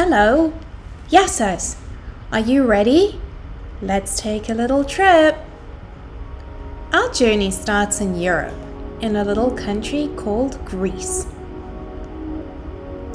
Hello. Yes. Are you ready? Let's take a little trip. Our journey starts in Europe, in a little country called Greece.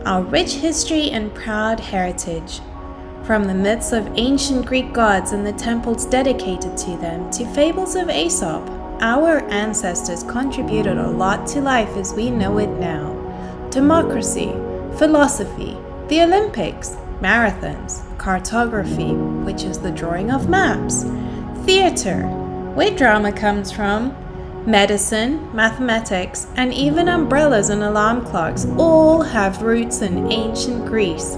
Our rich history and proud heritage, from the myths of ancient Greek gods and the temples dedicated to them to fables of Aesop, our ancestors contributed a lot to life as we know it now. Democracy, philosophy, the Olympics, marathons, cartography, which is the drawing of maps, theater, where drama comes from, medicine, mathematics, and even umbrellas and alarm clocks all have roots in ancient Greece.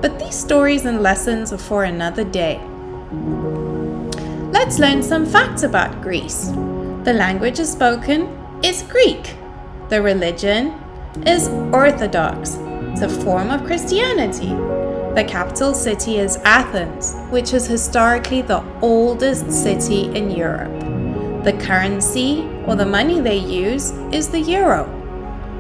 But these stories and lessons are for another day. Let's learn some facts about Greece. The language spoken is Greek. The religion is Orthodox. It's a form of Christianity. The capital city is Athens, which is historically the oldest city in Europe. The currency, or the money they use, is the euro.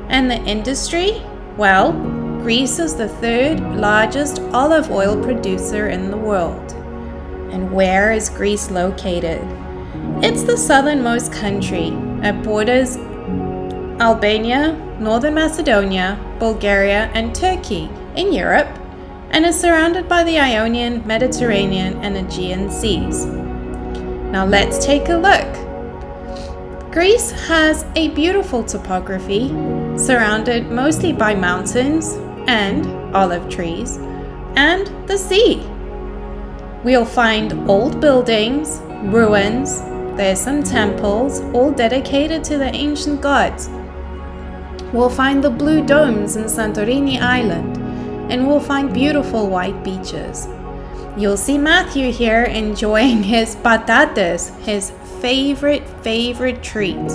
And the industry? Well, Greece is the third largest olive oil producer in the world. And where is Greece located? It's the southernmost country. It borders Albania, Northern Macedonia, Bulgaria, and Turkey in Europe, and is surrounded by the Ionian, Mediterranean, and Aegean seas. Now let's take a look. Greece has a beautiful topography, surrounded mostly by mountains and olive trees, and the sea. We'll find old buildings, ruins, there's some temples, all dedicated to the ancient gods. We'll find the blue domes in Santorini Island, and we'll find beautiful white beaches. You'll see Matthew here enjoying his patates, his favorite treat.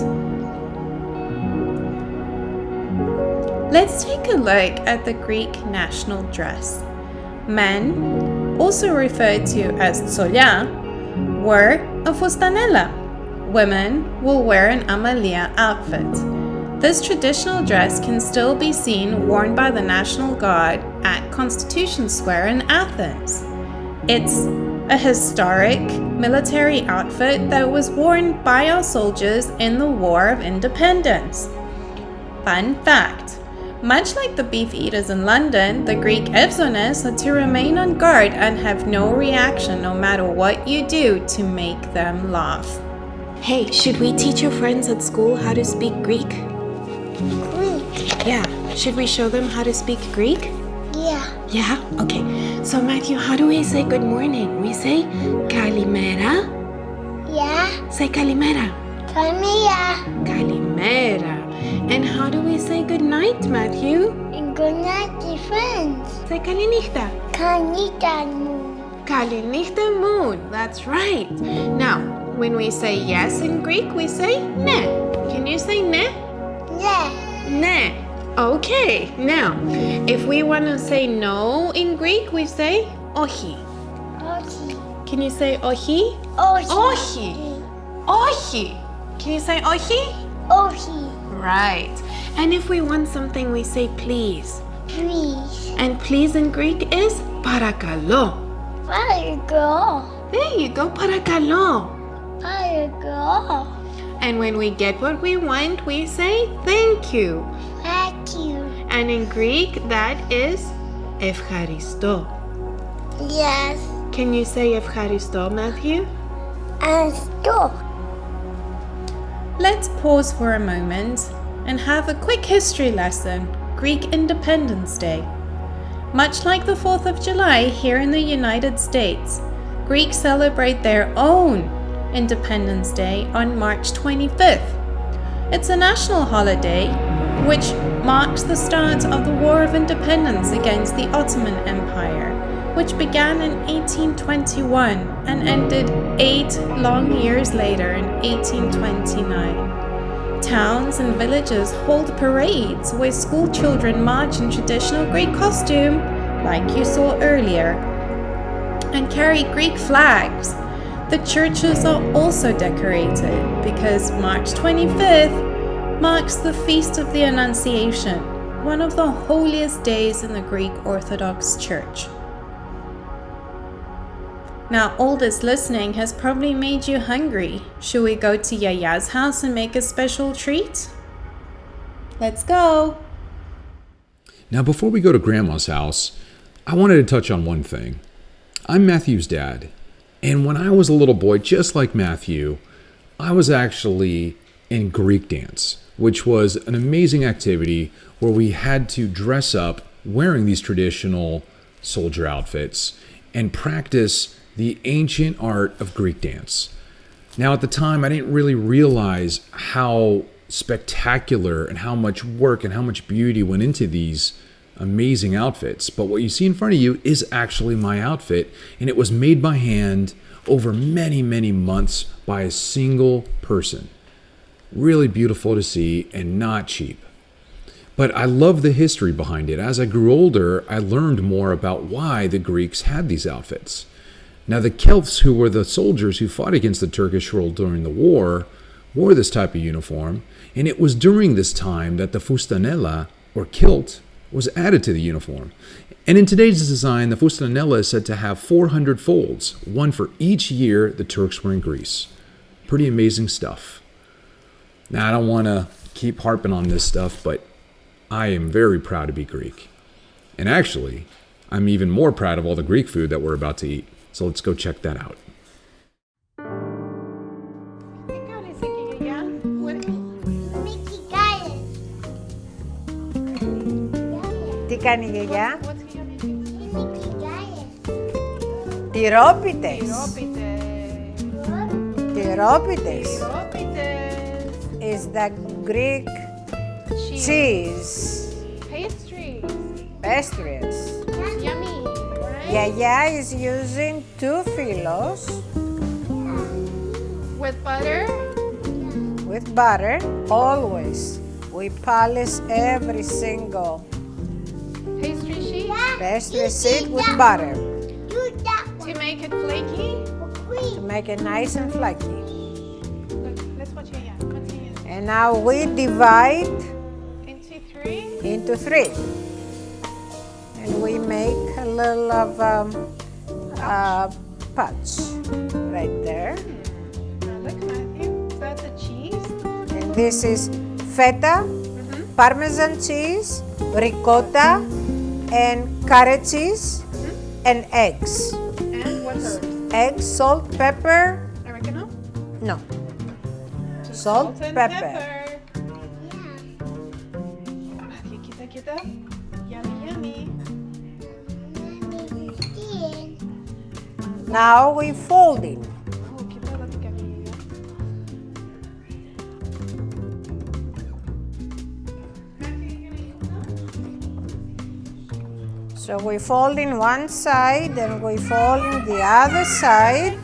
Let's take a look at the Greek national dress. Men, also referred to as tsolya, wear a fustanella. Women will wear an amalia outfit. This traditional dress can still be seen worn by the National Guard at Constitution Square in Athens. It's a historic military outfit that was worn by our soldiers in the War of Independence. Fun fact, much like the beef eaters in London, the Greek Evzones are to remain on guard and have no reaction no matter what you do to make them laugh. Hey, should we teach your friends at school how to speak Greek? Greek. Yeah, should we show them how to speak Greek? Yeah? Okay. So Matthew, how do we say good morning? We say kalimera. Yeah. Say kalimera. Kamia. Kalimera. And how do we say good night, Matthew? And good night, friends. Say kalinichta. Kanita moon. Kalinichta moon. That's right. Now, when we say yes in Greek, we say ne. Can you say ne? Yeah. Ne. Okay, now, if we want to say no in Greek, we say ohi. Ohi. Can you say ohi? Ohi. Ohi. Can you say ohi? Ohi. Right. And if we want something, we say please. Please. And please in Greek is parakalo. Where you go? There you go, parakalo. Where you go? And when we get what we want, we say thank you. Thank you. And in Greek, that is ευχαριστώ. Yes. Can you say ευχαριστώ, Matthew? And stop. Let's pause for a moment and have a quick history lesson, Greek Independence Day. Much like the 4th of July here in the United States, Greeks celebrate their own Independence Day on March 25th. It's a national holiday which marks the start of the War of Independence against the Ottoman Empire, which began in 1821 and ended 8 long years later in 1829. Towns and villages hold parades where school children march in traditional Greek costume, like you saw earlier, and carry Greek flags. The churches are also decorated because March 25th marks the Feast of the Annunciation, one of the holiest days in the Greek Orthodox Church. Now, all this listening has probably made you hungry. Should we go to Yaya's house and make a special treat? Let's go! Now, before we go to Grandma's house, I wanted to touch on one thing. I'm Matthew's dad, and when I was a little boy, just like Matthew, I was actually in Greek dance, which was an amazing activity where we had to dress up wearing these traditional soldier outfits and practice the ancient art of Greek dance. Now, at the time, I didn't really realize how spectacular and how much work and how much beauty went into these amazing outfits. But what you see in front of you is actually my outfit, and it was made by hand over many, many months by a single person. Really beautiful to see and not cheap. But I love the history behind it. As I grew older, I learned more about why the Greeks had these outfits. Now, the Celts, who were the soldiers who fought against the Turkish rule during the war, wore this type of uniform, and it was during this time that the fustanella, or kilt, was added to the uniform. And in today's design, the fustanella is said to have 400 folds, one for each year the Turks were in Greece. Pretty amazing stuff. Now, I don't want to keep harping on this stuff, but I am very proud to be Greek. And actually, I'm even more proud of all the Greek food that we're about to eat. So let's go check that out. Τι κάνει η γιαγιά? Τυρόπιτες. Τυρόπιτες. Is the Greek cheese. Pastries. Yummy, right? Yaya is using 2 philos With butter? with butter. Always. We polish every single Pastry sheet? pastry sheet with butter To make it flaky? to make it nice and flaky. Look, let's watch Yaya. What's Yaya? And now we divide Into 3? into 3. And we make a little of patch right there. Look, Matthew. Is that the cheese? And this is feta, Parmesan cheese, ricotta, and carrot cheese, and eggs. And what herbs? Eggs, salt, pepper. Oregano? No. Just Salt, and pepper. Matthew, kita. Yummy, yummy. Now we folding. Oh, kita lagi kami. So we fold in one side and we fold in the other side.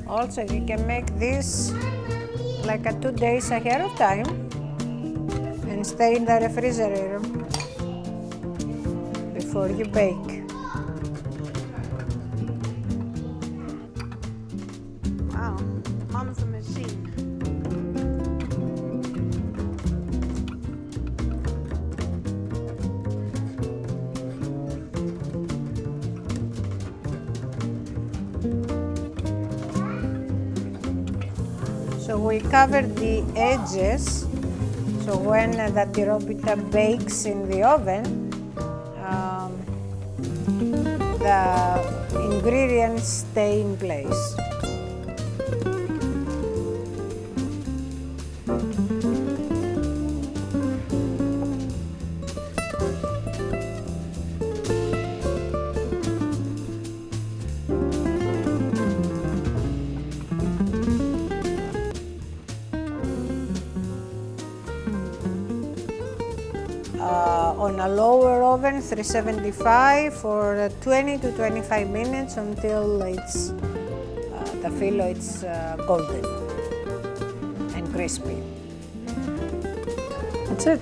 Also, you can make this like 2 days ahead of time and stay in the refrigerator before you bake. Wow, mom's a machine. So we cover the edges, so when the tiropita bakes in the oven, the ingredients stay in place. On a lower oven, 375 for 20 to 25 minutes until it's the filo is golden and crispy. That's it.